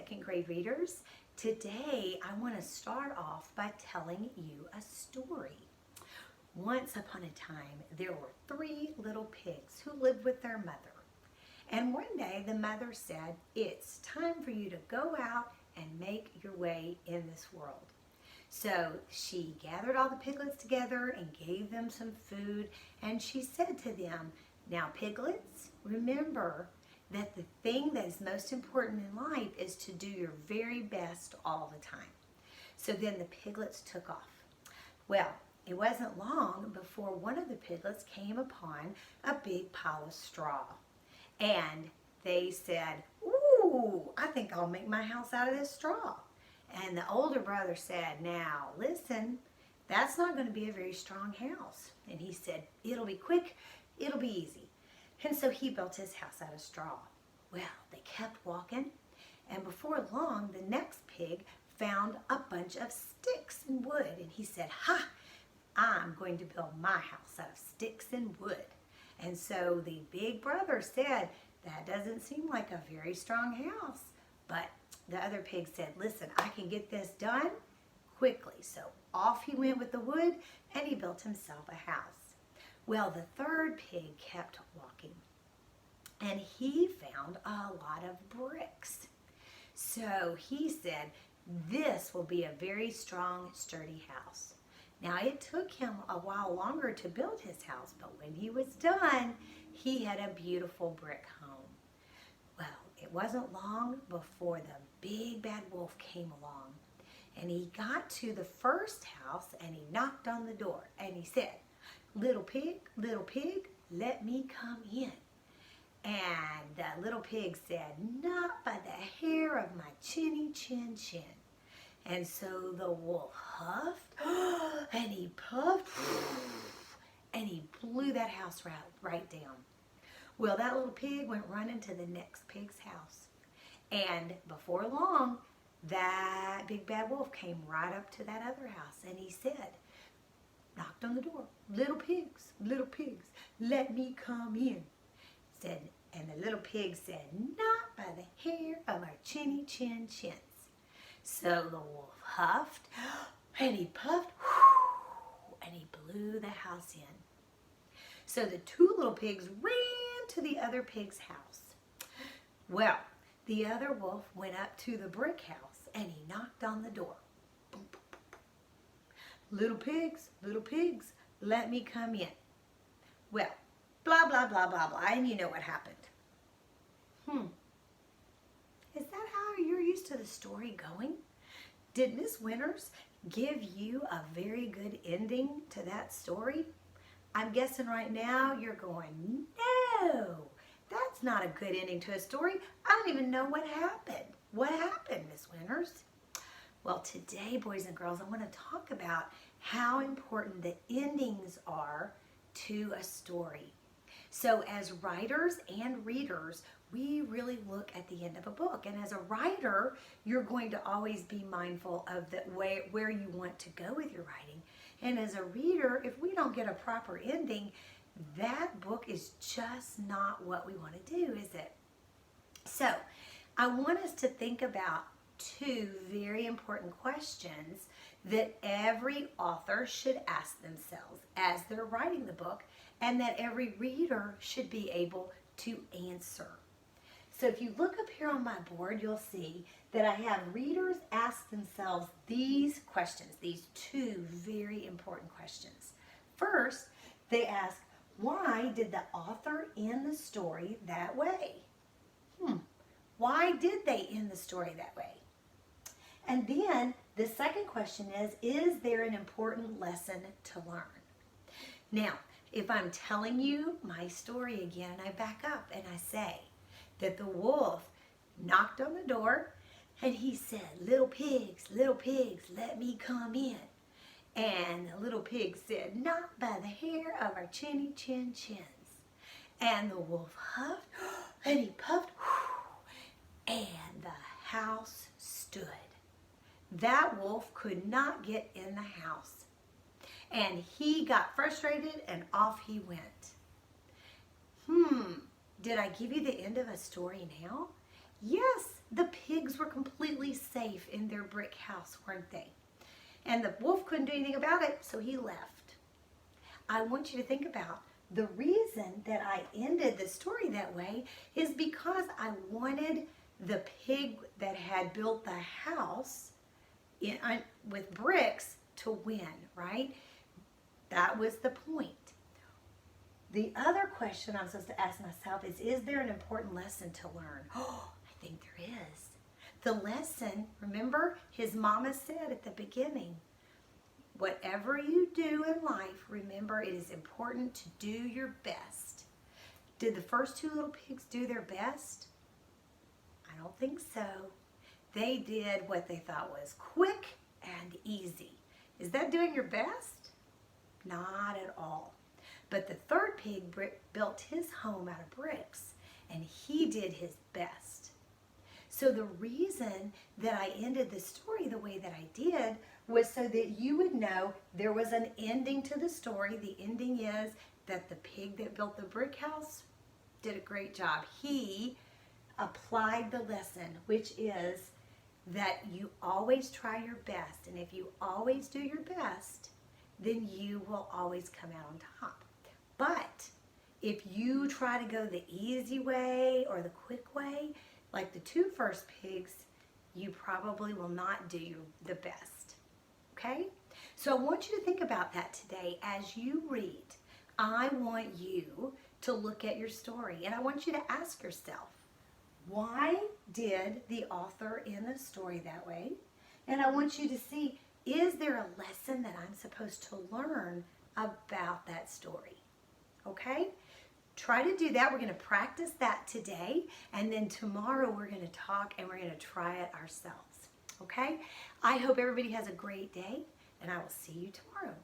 second grade readers. Today I want to start off by telling you a story. Once upon a time there were three little pigs who lived with their mother. And one day the mother said, "It's time for you to go out and make your way in this world." So she gathered all the piglets together and gave them some food, and she said to them, "Now piglets, remember that the thing that is most important in life is to do your very best all the time." So then the piglets took off. Well, it wasn't long before one of the piglets came upon a big pile of straw. And they said, "Ooh, I think I'll make my house out of this straw." And the older brother said, "Now, listen, that's not going to be a very strong house." And he said, "It'll be quick, it'll be easy." And so he built his house out of straw. Well, they kept walking, and before long, the next pig found a bunch of sticks and wood. And he said, "Ha, I'm going to build my house out of sticks and wood." And so the big brother said, "That doesn't seem like a very strong house." But the other pig said, "Listen, I can get this done quickly." So off he went with the wood, and he built himself a house. Well, the third pig kept walking, and he found a lot of bricks. So he said, "This will be a very strong, sturdy house." Now, it took him a while longer to build his house, but when he was done, he had a beautiful brick home. Well, it wasn't long before the big bad wolf came along, and he got to the first house and he knocked on the door and he said, little pig, let me come in." And the little pig said, "Not by the hair of my chinny chin chin." And so the wolf huffed and he puffed and he blew that house right down. Well, that little pig went running to the next pig's house. And before long, that big bad wolf came right up to that other house and he said, knocked on the door, little pigs, let me come in." And the little pig said, "Not by the hair of our chinny chin chins." So the wolf huffed and he puffed and he blew the house in. So the two little pigs ran to the other pig's house. Well, the other wolf went up to the brick house and he knocked on the door. Boom, boom, boom, boom. Little pigs, let me come in." Well, blah, blah, blah, blah, blah, and you know what happened. Is that how you're used to the story going? Did Miss Winters give you a very good ending to that story? I'm guessing right now you're going, "No, that's not a good ending to a story. I don't even know what happened." What happened, Miss Winters? Well, today, boys and girls, I want to talk about how important the endings are to a story. So as writers and readers, we really look at the end of a book. And as a writer, you're going to always be mindful of the where you want to go with your writing. And as a reader, if we don't get a proper ending, that book is just not what we want to do, is it? So I want us to think about two very important questions that every author should ask themselves as they're writing the book, and that every reader should be able to answer. So if you look up here on my board, you'll see that I have readers ask themselves these questions, these two very important questions. First, they ask, why did the author end the story that way? Why did they end the story that way? And then the second question is there an important lesson to learn? Now, if I'm telling you my story again, I back up and I say that the wolf knocked on the door and he said, little pigs, let me come in." And the little pig said, "Not by the hair of our chinny chin chins." And the wolf huffed and he puffed and the house stood. That wolf could not get in the house. And he got frustrated and off he went. Did I give you the end of a story now? Yes, the pigs were completely safe in their brick house, weren't they? And the wolf couldn't do anything about it, so he left. I want you to think about the reason that I ended the story that way is because I wanted the pig that had built the house with bricks to win, right? That was the point. The other question I'm supposed to ask myself is there an important lesson to learn? Oh, I think there is. The lesson, remember, his mama said at the beginning, whatever you do in life, remember it is important to do your best. Did the first two little pigs do their best? I don't think so. They did what they thought was quick and easy. Is that doing your best? Not at all. But the third pig built his home out of bricks, and he did his best. So the reason that I ended the story the way that I did was so that you would know there was an ending to the story. The ending is that the pig that built the brick house did a great job. He applied the lesson, which is that you always try your best. And if you always do your best, then you will always come out on top. But if you try to go the easy way or the quick way, like the two first pigs, you probably will not do the best. Okay? So I want you to think about that today as you read. I want you to look at your story and I want you to ask yourself, why did the author end the story that way? And I want you to see, is there a lesson that I'm supposed to learn about that story? Okay? Try to do that. We're going to practice that today, and then tomorrow we're going to talk and we're going to try it ourselves. Okay? I hope everybody has a great day, and I will see you tomorrow.